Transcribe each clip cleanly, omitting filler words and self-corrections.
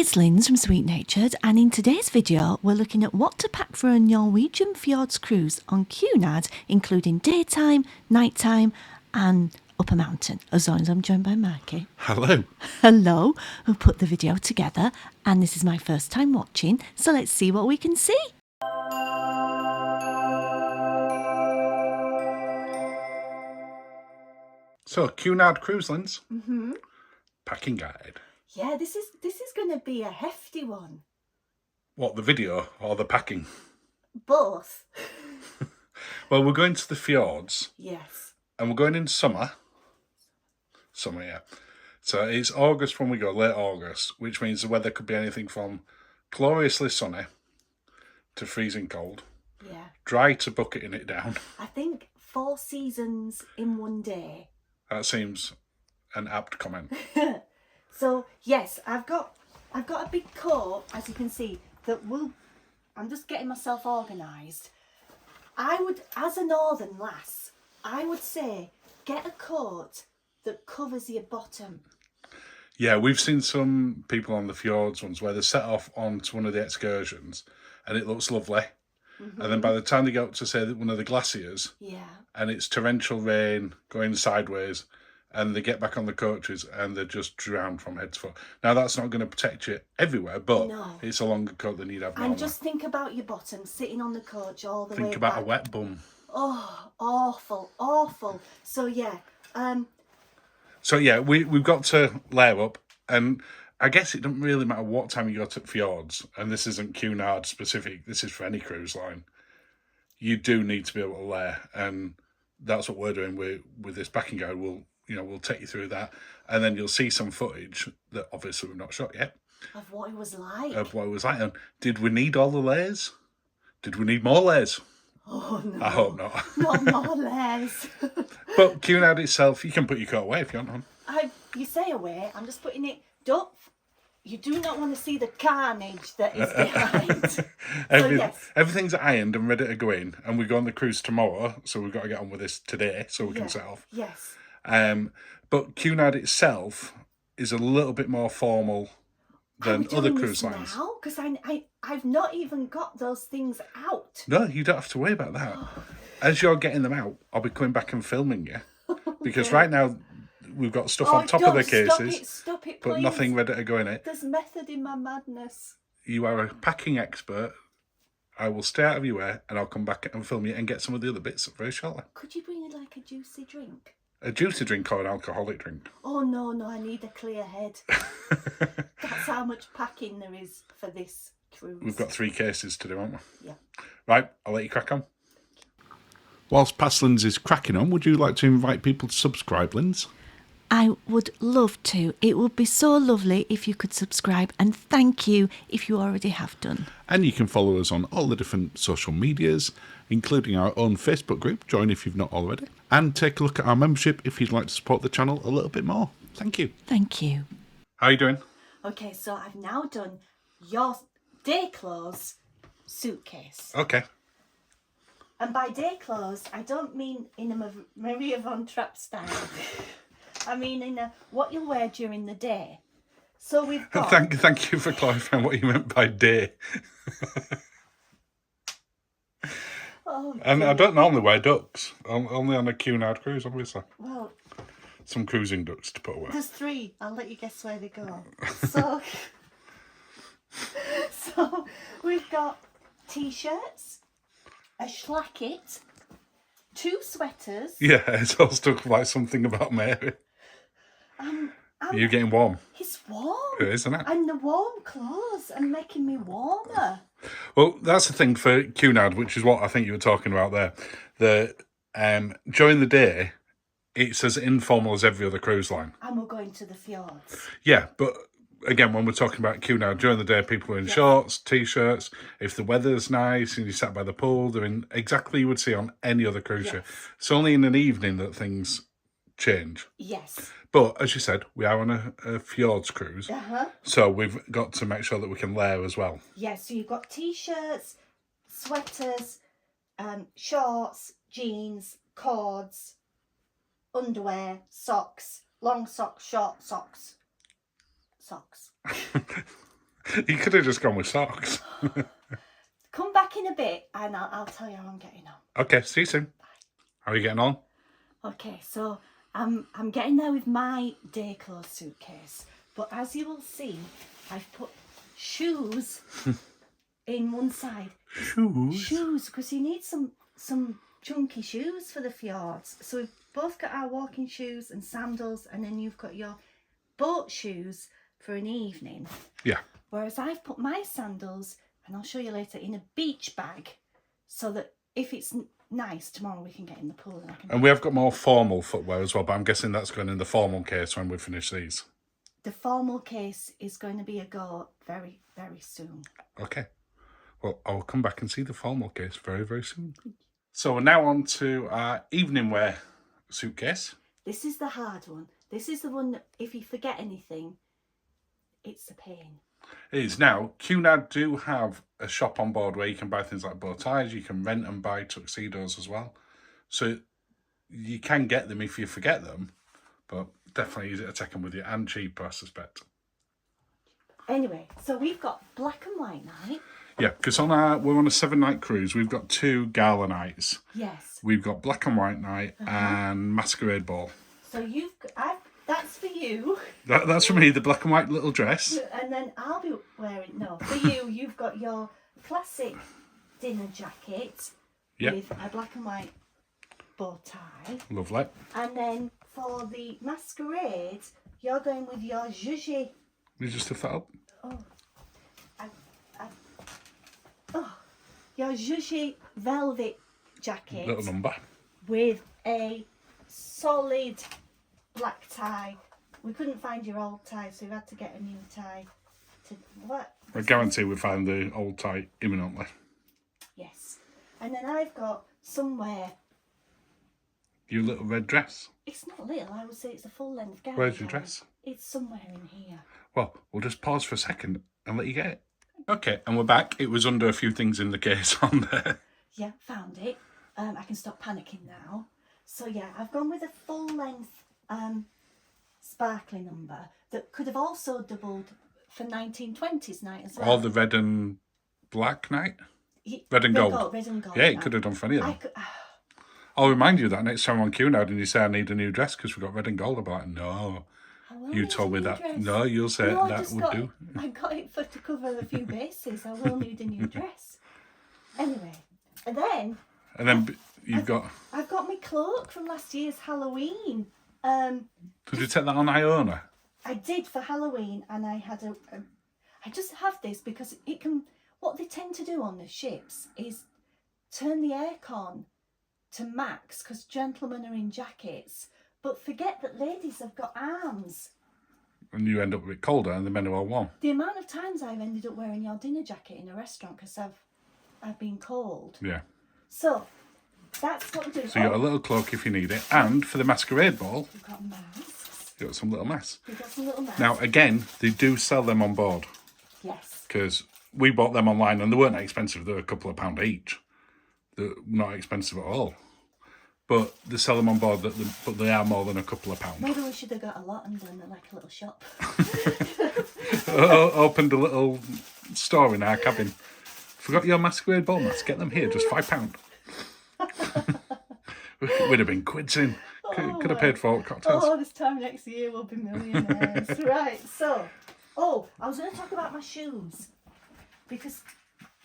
It's Linz from Sweet Natured, and in today's video we're looking at what to pack for a Norwegian Fjords cruise on Cunard, including daytime, nighttime and up a mountain, as long as I'm joined by Marky. Hello. Hello, who put the video together, and this is my first time watching, so let's see what we can see. So, Cunard Cruise Linz. Packing guide. Yeah, this is going to be a hefty one. What, the video or the packing? Both. Well, we're going to the fjords. Yes. And we're going in summer. Summer, yeah. So it's August when we go, late August, which means the weather could be anything from gloriously sunny to freezing cold. Yeah. Dry to bucketing it down. I think 4 seasons in one day. That seems an apt comment. So yes, I've got a big coat, as you can see, that will. I'm just getting myself organised. I would, as a northern lass, I would say get a coat that covers your bottom. Yeah, we've seen some people on the fjords ones where they set off onto one of the excursions and it looks lovely. And then by the time they get up to, say, one of the glaciers, and it's torrential rain going sideways, and they get back on the coaches and they're just drowned from head to foot. Now, that's not going to protect you everywhere, but it's a longer coat than you'd have normally. And just think about your bottom, sitting on the coach all the way Think about back. a wet bum. Oh, awful, awful. So, yeah. We've got to layer up, and I guess it doesn't really matter what time you go to fjords, and this isn't Cunard specific, this is for any cruise line. You do need to be able to layer, and that's what we're doing with this packing guide. We'll take you through that, and then you'll see some footage that obviously we've not shot yet. Of what it was like. And did we need all the layers? Did we need more layers? Oh, no. I hope not. Not more layers. But Cunard itself, you can put your coat away if you want one. You say away, I'm just putting it... You do not want to see the carnage that is behind. Everything's ironed and ready to go in, and we go on the cruise tomorrow, so we've got to get on with this today so we can set off. Yes. But Cunard itself is a little bit more formal than other cruise lines. Now, because I've not even got those things out. No, you don't have to worry about that. As you're getting them out, I'll be coming back and filming you, because right now we've got stuff on top of the cases, stop it, but nothing ready to go in it. There's method in my madness. You are a packing expert. I will stay out of your way, and I'll come back and film you and get some of the other bits very shortly. Could you bring like a juicy drink? A juicy drink or an alcoholic drink? Oh, no, I need a clear head. That's how much packing there is for this cruise. We've got 3 cases to do, haven't we? Yeah. Right, I'll let you crack on. Whilst past Linz is cracking on, would you like to invite people to subscribe, Linz? I would love to. It would be so lovely if you could subscribe, and thank you if you already have done. And you can follow us on all the different social medias, including our own Facebook group. Join if you've not already. And take a look at our membership if you'd like to support the channel a little bit more. Thank you. Thank you. How are you doing? Okay, so I've now done your day clothes suitcase. Okay. And by day clothes, I don't mean in a Maria von Trapp style. I mean in a what you'll wear during the day. So we've got... Thank you for clarifying what you meant by day. And I don't normally wear ducks. Only on a Cunard cruise, obviously. Well... Some cruising ducks to put away. There's 3. I'll let you guess where they go. So we've got T-shirts, a schlacket, 2 sweaters. Yeah, it's all stuck like something about Mary. You're getting warm. It's warm. It is, isn't it? And the warm clothes are making me warmer. Well, that's the thing for Cunard, which is what I think you were talking about there. During the day, it's as informal as every other cruise line. And we're going to the fjords. Yeah, but again, when we're talking about Cunard, during the day, people are in shorts, T-shirts. If the weather's nice and you sat by the pool, they're in exactly you would see on any other cruise ship. It's only in an evening that things change. Yes. But, as you said, we are on a fjords cruise. So we've got to make sure that we can layer as well. Yes, so you've got T-shirts, sweaters, shorts, jeans, cords, underwear, socks, long socks, short socks. You could have just gone with socks. Come back in a bit and I'll tell you how I'm getting on. Okay, see you soon. How are you getting on? Okay, so I'm getting there with my day clothes suitcase. But as you will see, I've put shoes in one side. Shoes, because you need some chunky shoes for the fjords. So we've both got our walking shoes and sandals, and then you've got your boat shoes for an evening. Yeah. Whereas I've put my sandals, and I'll show you later, in a beach bag, so that if it's nice tomorrow we can get in the pool. And we have got more formal footwear as well, but I'm guessing that's going in the formal case when we finish these. The formal case is going to be a go very, very soon. Okay. Well, I'll come back and see the formal case very, very soon. So we're now on to our evening wear suitcase. This is the hard one. This is the one that if you forget anything, it's a pain. It is. Now, Cunard do have a shop on board where you can buy things like bow ties. You can rent and buy tuxedos as well. So you can get them if you forget them, but definitely easy to take them with you and cheaper, I suspect. Anyway, so we've got black and white night. Yeah, because we're on a 7-night cruise. We've got 2 gala nights. Yes. We've got black and white night and masquerade ball. So that's for you. That's for me, the black and white little dress. And then I'll be wearing, for you, you've got your classic dinner jacket with a black and white bow tie. Lovely. And then for the masquerade, you're going with your zhuzhi. You just lift that up. Your zhuzhi velvet jacket. Little number. With a solid black tie. We couldn't find your old tie, so we had to get a new tie. I guarantee we find the old tie imminently. Yes. And then I've got somewhere. Your little red dress. It's not little, I would say it's a full length gown. Where's your dress? It's somewhere in here. Well, we'll just pause for a second and let you get it. Okay, and we're back. It was under a few things in the case on there. Yeah, found it. I can stop panicking now. So yeah, I've gone with a full length sparkly number that could have also doubled for 1920s night as well. Or the red and black night? Red and gold. Red and gold. Yeah, it could have done for any of them. I'll remind you that next time on Cunard and you say I need a new dress because we've got red and gold. I'm like, no. You told me that. Dress. No, you'll say that would do. I got it to cover a few bases. I will need a new dress. Anyway, and then you've got... I've got my cloak from last year's Halloween. Did you take that on Iona? I did for Halloween, and I had I just have this because it can... What they tend to do on the ships is turn the aircon to max because gentlemen are in jackets, but forget that ladies have got arms. And you end up a bit colder and the men are all warm. The amount of times I've ended up wearing your dinner jacket in a restaurant because I've been cold. Yeah. So that's what we do. So you got a little cloak if you need it. And for the masquerade ball, we've got masks. You got some little masks. We've got some little masks. Now again, they do sell them on board. Yes. Because we bought them online and they weren't expensive. They were a couple of £1 each. They're not expensive at all. But they sell them on board, but they are more than a couple of £. Maybe we should have got a lot and done like a little shop. Opened a little store in our cabin. Forgot your masquerade ball mats. Get them here, just £5. We'd have been quids in. Could have paid for cocktails. Oh, this time next year we'll be millionaires. Right, so... Oh, I was going to talk about my shoes. Because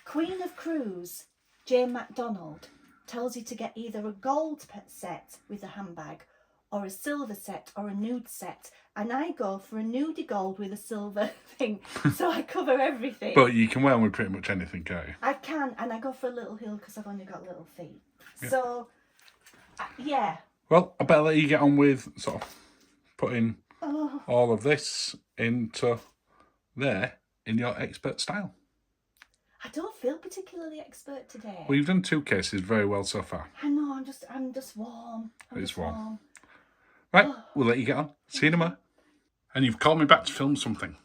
Queen of Cruise, Jane MacDonald, tells you to get either a gold set with a handbag or a silver set or a nude set. And I go for a nudie gold with a silver thing. So I cover everything. But you can wear them with pretty much anything, can't you? I can. And I go for a little heel because I've only got little feet. Yeah. So, yeah. Well, I better let you get on with sort of putting all of this into there in your expert style. I don't feel particularly expert today. Well, you've done 2 cases very well so far. I know, I'm just warm. It's warm. Right, we'll let you get on. See you in a minute. And you've called me back to film something.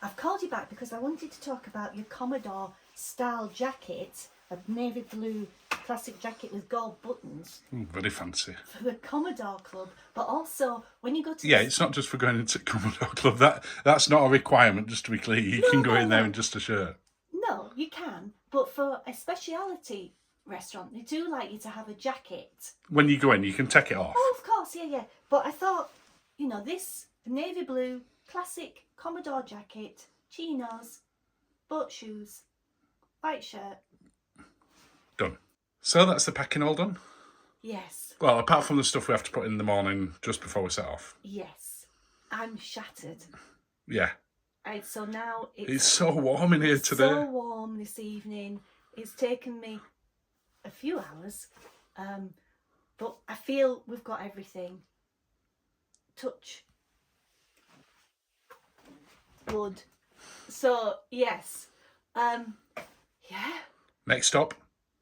I've called you back because I wanted to talk about your Commodore style jacket, a navy blue classic jacket with gold buttons. Ooh, very fancy. For the Commodore Club, but also when you go to... Yeah, it's not just for going into Commodore Club. That's not a requirement, just to be clear. You can go in there in just a shirt. No, you can, but for a speciality restaurant, they do like you to have a jacket. When you go in, you can take it off. Oh, of course, yeah. But I thought, this navy blue classic Commodore jacket, chinos, boat shoes, white shirt. Done. So that's the packing all done? Yes. Well, apart from the stuff we have to put in the morning just before we set off. Yes. I'm shattered. Yeah. So now it's so warm in here today. So warm this evening. It's taken me a few hours, but I feel we've got everything. Touch wood. So yes, yeah. Next stop,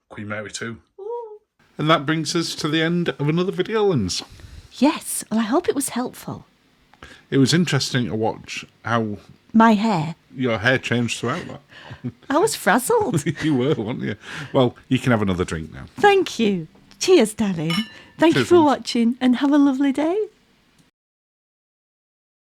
Queen Mary 2. Ooh. And that brings us to the end of another video, Linz. Yes, well, I hope it was helpful. It was interesting to watch how your hair changed throughout that. I was frazzled. You were, weren't you? Well, you can have another drink now. Thank you. Cheers, darling. Thank you for watching and have a lovely day.